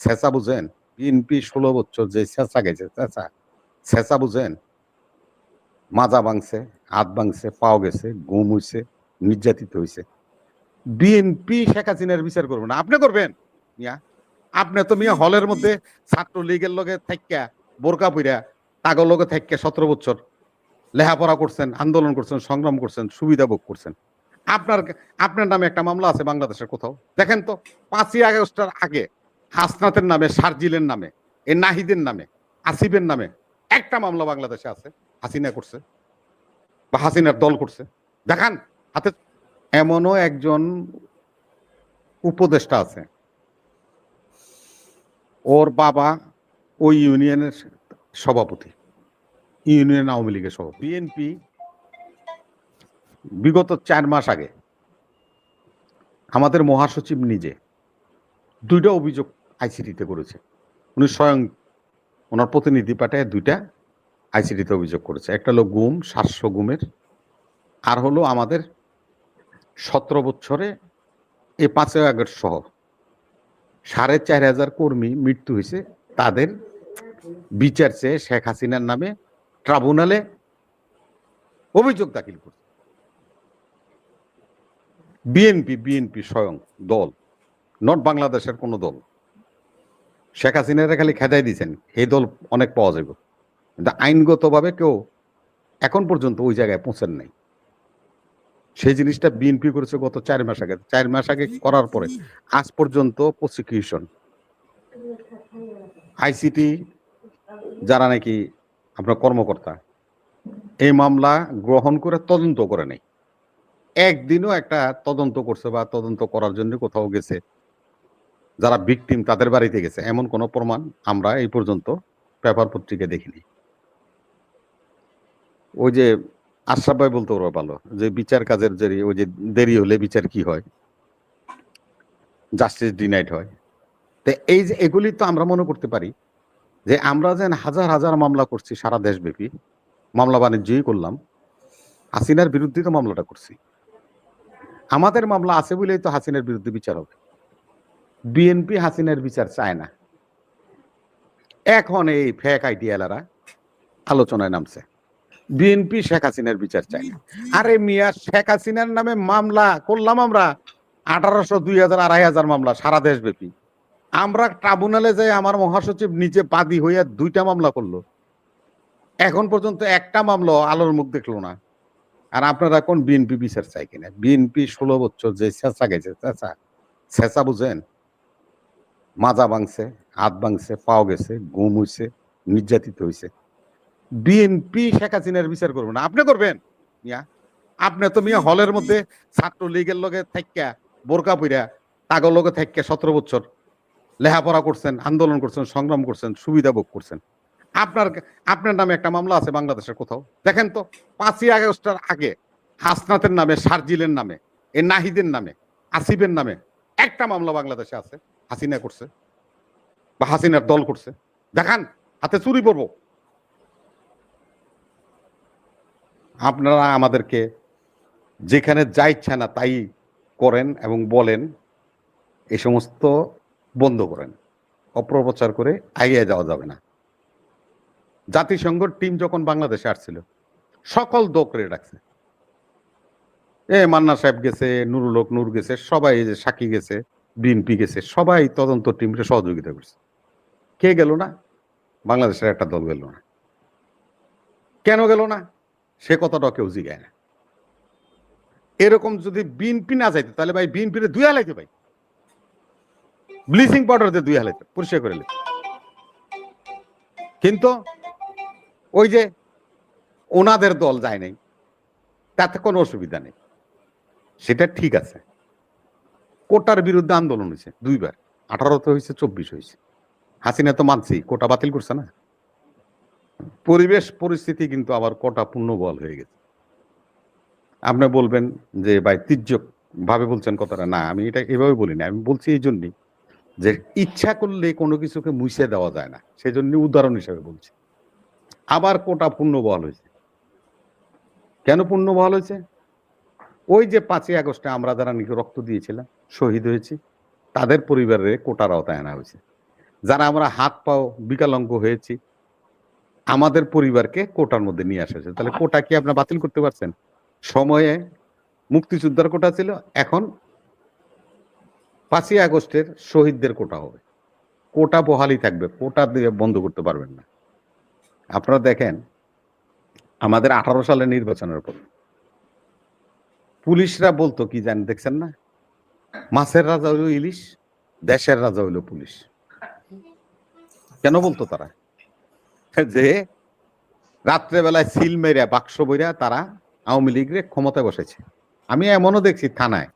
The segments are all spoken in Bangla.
ছেঁচা বুঝেন? বিএনপি 16 বছর যে ছেঁচা গেছে, ছেঁচা বুঝেন? মাজা ভাঙছে, হাত ভাঙছে, পাও গেছে, গুম হইছে, নির্যাতিত হইছে। বিএনপি শেখ হাসিনার বিচার করবে না, আপনি করবেন মিয়া? আপনি তো মিয়া হলের মধ্যে ছাত্রলীগের লগে থাইক্কা বোরকা পইরা তাগর লগে থাইক্কা 17 বছর লেখাপড়া করছেন, আন্দোলন করছেন, সংগ্রাম করছেন, সুবিধা ভোগ করছেন। আপনার আপনার নামে একটা মামলা আছে বাংলাদেশের কোথাও? দেখেন তো 5ই আগস্টের আগে হাসনাতের নামে, শারজিলের নামে, এই নাহিদের নামে, আসিফের নামে একটা মামলা বাংলাদেশে আছে হাসিনা করছে বা হাসিনার দল করছে? দেখান হাতে। এমনও একজন উপদেষ্টা আছে, ওর বাবা ওই ইউনিয়নের সভাপতি, ইউনিয়ন আওয়ামী লীগের সভাপতি। বিএনপি বিগত 4 মাস আগে আমাদের মহাসচিব নিজে 2টা অভিযোগ আইসিটিতে করেছে। উনি স্বয়ং ওনার প্রতিনিধি পাঠায় 2টা আইসিটিতে অভিযোগ করেছে। একটা হলো গুম, 700 গুমের, আর হলো আমাদের 17 বছরে এই 5ই আগস্ট সহ 4,500 কর্মী মৃত্যু হয়েছে, তাদের বিচার চেয়ে শেখ হাসিনার নামে ট্রাইব্যুনালে অভিযোগ দাখিল করছে বিএনপি স্বয়ং দল, নট বাংলাদেশের কোনো দল। শেখ হাসিনারা খালি খেদাই দিয়েছেন, এই দল অনেক পাওয়া যাবে, কিন্তু আইনগতভাবে কেউ এখন পর্যন্ত ওই জায়গায় পৌঁছেন নাই। সেই জিনিসটা বিএনপি করেছে গত 4 মাস আগে। 4 মাস আগে করার পরে আজ পর্যন্ত প্রসিকিউশন, আইসিটি যারা নাকি আপনার কর্মকর্তা, এই মামলা গ্রহণ করে তদন্ত করে নাই। একদিনও একটা তদন্ত করছে বা তদন্ত করার জন্য কোথাও গেছে, যারা ভিকটিম তাদের বাড়িতে গেছে, এমন কোনো প্রমাণ আমরা এই পর্যন্ত পেপার পত্রিকা দেখিনি। ওই যে আশরাফ ভাই বলতে ওরা ভালো যে বিচার কাজের যে ওই যে দেরি হলে বিচার কি হয়, জাস্টিস ডিনাইড হয়। তো এই যে এগুলি তো আমরা মনে করতে পারি যে আমরা যেন হাজার হাজার মামলা করছি সারা দেশব্যাপী, মামলা বাণিজ্যই করলাম, হাসিনার বিরুদ্ধে তো মামলাটা করছি। আমাদের মামলা আছে বলেই তো হাসিনার বিরুদ্ধে বিচার হবে। বিএনপি হাসিনার বিচার চায় না। এখন এই ফেক আইডিয়ালারা আলোচনায় নামছে, বিএনপি শেখ হাসিনার বিচার চায় না। আরে মিয়া, শেখ হাসিনার নামে মামলা করলাম আমরা 1800, 2000, 2500 মামলা সারা দেশব্যাপী। আমরা ট্রাইব্যুনালে যাই, আমার মহাসচিব নিজে বাদী হইয়া 2টা মামলা করলো, এখন পর্যন্ত একটা মামলা আলোর মুখ দেখলো না। আর আপনারা কোন বিএনপি বিচার চাই কিনা? বিএনপি 16 বছর যে ছেঁচা গেছে, ছেঁচা বুঝেন? মাজা ভাঙছে, হাত ভাঙছে, পাও গেছে, গুম হইছে, নির্যাতিত হইছে। বিএনপি শেখ হাসিনার বিচার করবে না, আপনি করবেন মিয়া? আপনি তো মিয়া হলের মধ্যে ছাত্রলীগের লগে থাইক্কা বোরকা পইরা তাগর লগে থাইক্কা 17 বছর লেখাপড়া করছেন, আন্দোলন করছেন, সংগ্রাম করছেন, সুবিধা ভোগ করছেন। আপনার আপনার নামে একটা মামলা আছে বাংলাদেশের কোথাও? দেখেন তো 5ই আগস্টের আগে হাসনাতের নামে, শারজিলের নামে, এই নাহিদের নামে, আসিফের নামে একটা মামলা বাংলাদেশে আছে হাসিনা করছে বা হাসিনার দল করছে? দেখান হাতে চুরি পড়বো। আপনারা আমাদেরকে যেখানে যা ইচ্ছা না তাই করেন এবং বলেন, এই সমস্ত বন্ধ করেন। অপপ্রচার করে এগিয়ে যাওয়া যাবে না। জাতিসংঘের টিম যখন বাংলাদেশে আসছিল, সকল দোক করে রাখছে। মান্না সাহেব গেছে, নুরুল হক নূর গেছে, সবাই, যে সাকি গেছে, বিএনপি গেছে, সবাই তদন্ত টিমকে সহযোগিতা করছে। কে গেল না? বাংলাদেশের একটা দল গেল না। কেন গেল না সে কথাটা কেউ জিগায় না। এরকম যদি বিএনপি না যাইতো তাহলে ভাই বিএনপির 2 হালাইতে, ভাই ব্লিচিং পাউডার দিয়ে 2 হালাইতে, পরিষ্কার করে নিত। কিন্তু ওই যে ওনাদের দল যায় নাই, তাতে কোনো অসুবিধা নেই, সেটা ঠিক আছে। কোটার বিরুদ্ধে আন্দোলন হয়েছে 2বার, 18তে হয়েছে, 24 হয়েছে। হাসিনা তো মানছি, কোটা বাতিল করছে না। পরিবেশ পরিস্থিতি কিন্তু আবার কোটা পূর্ণবল হয়ে গেছে। আপনি বলবেন যে ভাই তির্যক ভাবে বলছেন কথাটা, না আমি এটা এভাবে বলি না। আমি বলছি এই জন্যই যে ইচ্ছা করলে কোনো কিছুকে মুছে দেওয়া যায় না, সেই জন্য উদাহরণ হিসেবে বলছি। আবার কোটা পূর্ণবল হয়েছে। কেন পূর্ণবল হয়েছে? ওই যে 5ই আগস্টে আমরা যারা নাকি রক্ত দিয়েছিলাম, শহীদ হয়েছি, তাদের পরিবারের কোটার আওতায় আনা হয়েছে। যারা আমরা হাত পাও বিকলাঙ্গ হয়েছি, আমাদের পরিবারকে কোটার মধ্যে নিয়ে আসা হয়েছে। তাহলে কোটা কি আপনারা বাতিল করতে পারছেন? সময়ে মুক্তিযোদ্ধার কোটা ছিল, এখন 5ই আগস্টের শহীদদের কোটা হবে। কোটা বহালই থাকবে, কোটা দিয়ে বন্ধ করতে পারবেন না। আপনারা দেখেন আমাদের 18 সালের নির্বাচনের পর পুলিশরা বলতো কি জানেন, দেখছেন না? মাছের রাজা হইল ইলিশ, দেশের রাজা হইল পুলিশ। কেন বলতো তারা? যে রাত্রেবেলায় সিল মেরা বাক্স বইরা তারা আওয়ামী লীগের ক্ষমতায় বসেছে। আমি এমনও দেখছি থানায়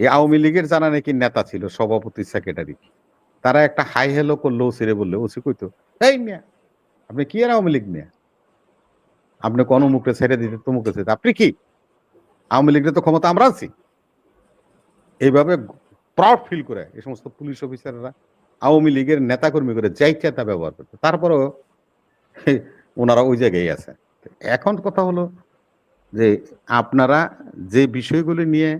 এই আওয়ামী লীগের জানা নাকি নেতা ছিল, সভাপতি, সেক্রেটারি, তারা একটা হাই হেলো করলো ওসিরে, বললে ওসি কইতো, এই মিয়া আপনি কি আর আওয়ামী লীগ মিয়া, আপনি কোন মুখে ছেড়ে দিতে তমুকে ছেড়ে, আপনি কি আওয়ামী লীগের তো ক্ষমতা আমরা আছি। এইভাবে প্রাউড ফিল করে এই সমস্ত পুলিশ অফিসাররা আওয়ামী লীগের নেতাকর্মী করে যাই তা ব্যবহার করতো। তারপরেও ওনারা ওই জায়গায় আছে। এখন কথা হলো যে আপনারা যে বিষয়গুলি নিয়ে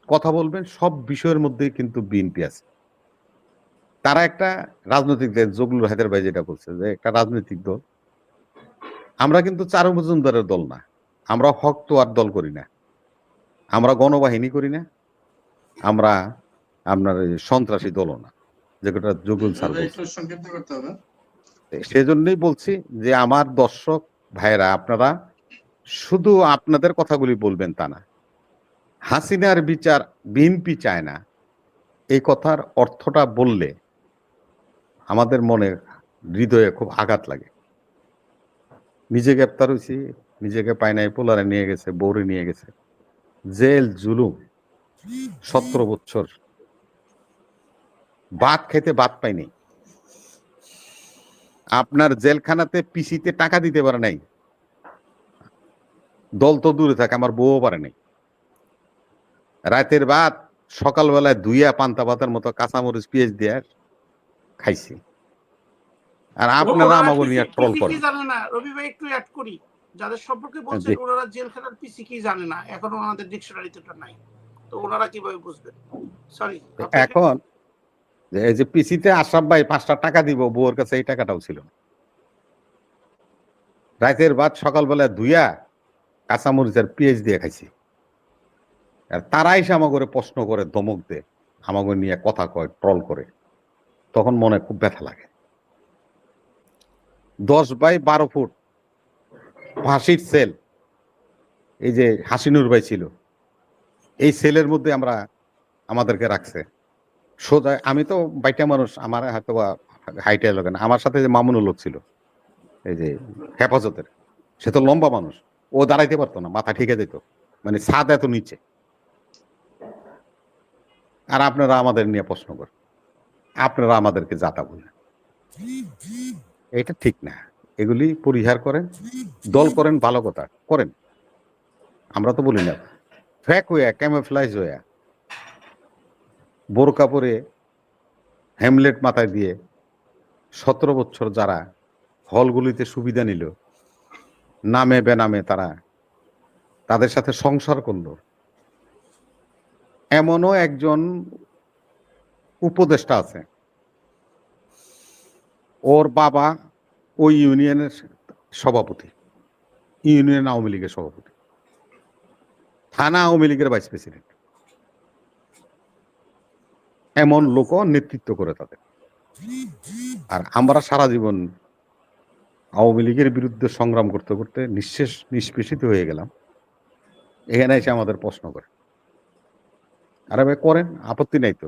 কথা বলবেন সব বিষয়ের মধ্যে কিন্তু বিএনপি আছে। তারা একটা রাজনৈতিক দল, জগলুল হায়দার ভাই যেটা বলছে যে একটা রাজনৈতিক দল। আমরা কিন্তু চারু মজুমদারের দল না, আমরা হক তোয়ার দল করি না, আমরা গণবাহিনী করি না, আমরা আপনার সন্ত্রাসী দলও না, যেটা জগুল স্যার বলছে। সেজন্যই বলছি যে আমার দর্শক ভাইরা, আপনারা শুধু আপনাদের কথাগুলি বলবেন তা না, হাসিনার বিচার বিএনপি চায় না এই কথার অর্থটা বললে আমাদের মনে হৃদয়ে খুব আঘাত লাগে। নিজে গ্রেপ্তার হয়েছি, নিজেকে পায় নাই, পোলারে নিয়ে গেছে, বৌরে নিয়ে গেছে, জেল জুলুম 17 বছর, ভাত খেতে ভাত পাইনি, আপনার জেলখানাতে পিসিতে টাকা দিতে পারে নাই, দল তো দূরে থাকে, আমার বউও পারে নাই, রাতের ভাত সকালবেলায় ধুইয়া পান্তা ভাতের মতো কাঁচামরিচ পেঁয়াজ দিয়ে খাইছি। আর আপনারা আমাকে নিয়ে ট্রল করেন। জানে না রবি ভাই, একটু অ্যাড করি, যাদের সম্পর্কে বলছেন ওনারা জেলখানার পিসি কি জানে না, এখনো আমাদের ডিকশনারিতে নাই, তো ওনারা কিভাবে বুঝবেন? সরি। এখন এই যে পিসিতে আশরাফ ভাই 5টা টাকা দিব, বউর কাছে এই টাকাটাও ছিল না, রাতের ভাত সকালবেলায় ধুইয়া কাঁচামরিচের পেঁয়াজ দিয়ে খাইছি। আর তারাই সে আমাকে প্রশ্ন করে, ধমক দেয়, আমাকে নিয়ে কথা কয়, ট্রল করে, তখন মনে খুব ব্যথা লাগে। 10x12 ফুট ফাঁসির সেল, এই যে হাসিনুর ভাই ছিল, এই সেলের মধ্যে আমরা আমাদেরকে রাখছে সোজা। আমি তো বাইটা মানুষ, আমার হয়তো হাইটে লোক না, আমার সাথে যে মামুনুল লোক ছিল এই যে হেফাজতের, সে তো লম্বা মানুষ, ও দাঁড়াইতে পারতো না, মাথা ঠিকে যেত, মানে ছাদ এত নিচে। আর আপনারা আমাদের নিয়ে প্রশ্ন করেন, আপনারা আমাদেরকে যাতা বলেন, এটা ঠিক না। এগুলি পরিহার করেন, দল করেন, ভালো কথা করেন, আমরা তো বলি না। ফ্যাক হইয়া, ক্যামোফ্লাইজ হইয়া, বোরকা পরে, হেমলেট মাথায় দিয়ে 17 বছর যারা হলগুলিতে সুবিধা নিল, নামে বেনামে তারা তাদের সাথে সংসার করলো, এমনও একজন উপদেষ্টা আছে, ওর বাবা ওই ইউনিয়নের সভাপতি, ইউনিয়ন আওয়ামী লীগের সভাপতি, থানা আওয়ামী লীগের ভাইস প্রেসিডেন্ট, এমন লোক নেতৃত্ব করে তাদের। আর আমরা সারা জীবন আওয়ামী লীগের বিরুদ্ধে সংগ্রাম করতে করতে নিষ্পেষিত হয়ে গেলাম, এখানে এসে আমাদের প্রশ্ন করে। আরে ভাই করেন, আপত্তি নাই তো।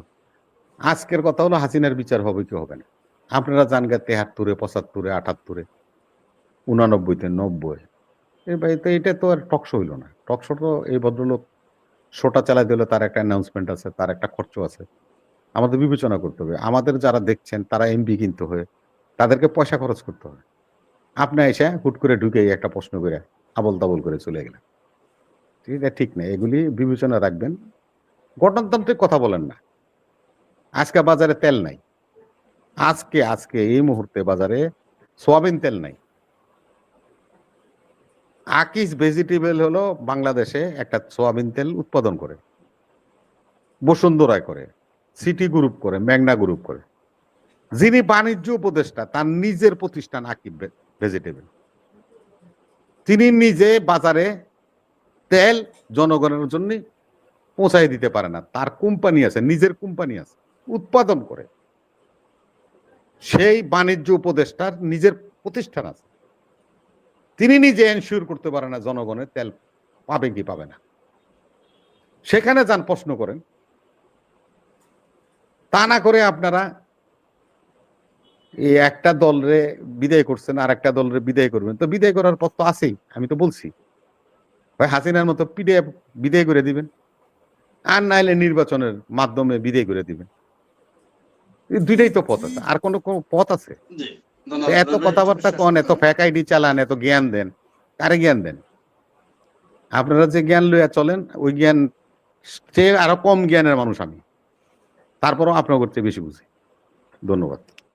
আজকের কথা হলো হাসিনার বিচার হবে কি হবে না, আপনারা জান গে 73-এ, 75-এ, 78-এ, 89-তে, 90-এ, ভাই তো এটা তো আর টকশো হইল না। টকশো তো এই ভদ্রলোক শোটা চালাই দিলে তার একটা অ্যানাউন্সমেন্ট আছে, তার একটা খরচ আছে, আমাদের বিবেচনা করতে হবে। আমাদের যারা দেখছেন তারা এমবি কিনতে হয়, তাদেরকে পয়সা খরচ করতে হবে। আপনি এসে হুট করে ঢুকে একটা প্রশ্ন করে আবল তাবল করে চলে গেলেন, ঠিক না। এগুলি বিবেচনা রাখবেন, গঠনতান্ত্রিক কথা বলেন না। আজকে বাজারে তেল নাই, আজকে এই মুহূর্তে বাজারে সোয়াবিন তেল নাই। আকিস ভেজিটেবল হলো বাংলাদেশে একটা সোয়াবিন তেল উৎপাদন করে, বসুন্ধরায় করে, সিটি গ্রুপ করে, মেঘনা গ্রুপ করে। যিনি বাণিজ্য উপদেষ্টা তার নিজের প্রতিষ্ঠান আকিব ভেজিটেবল, তিনি নিজে বাজারে তেল জনগণের জন্য পৌঁছাই দিতে পারে না, তার কোম্পানি আছে, নিজের কোম্পানি আছে, উৎপাদন করে। সেই বাণিজ্য উপদেষ্টার নিজের প্রতিষ্ঠান আছে, তিনি নিজে এনশিওর করতে পারে না জনগণের তেল পাবে কি পাবে না। সেখানে যান প্রশ্ন করেন। তা না করে আপনারা এই একটা দলরে বিদায় করছেন, আর একটা দলরে বিদায় করবেন, তো বিদায় করার পথ তো আছেই। আমি তো বলছি ভাই হাসিনার মতো পিডিএফ বিদায় করে দিবেন, আর নাইলে নির্বাচনের মাধ্যমে বিদায় করে দিবেন। দুইটাই তো পথ আছে, আর কোনো পথ আছে? এত কথাবার্তা কন, এত ফ্যাক আইডি চালান, এত জ্ঞান দেন, কারে জ্ঞান দেন? আপনারা যে জ্ঞান লইয়া চলেন, ওই জ্ঞান সে আরো কম জ্ঞানের মানুষ আমি, তারপরও আপনার করতে বেশি বুঝি। ধন্যবাদ।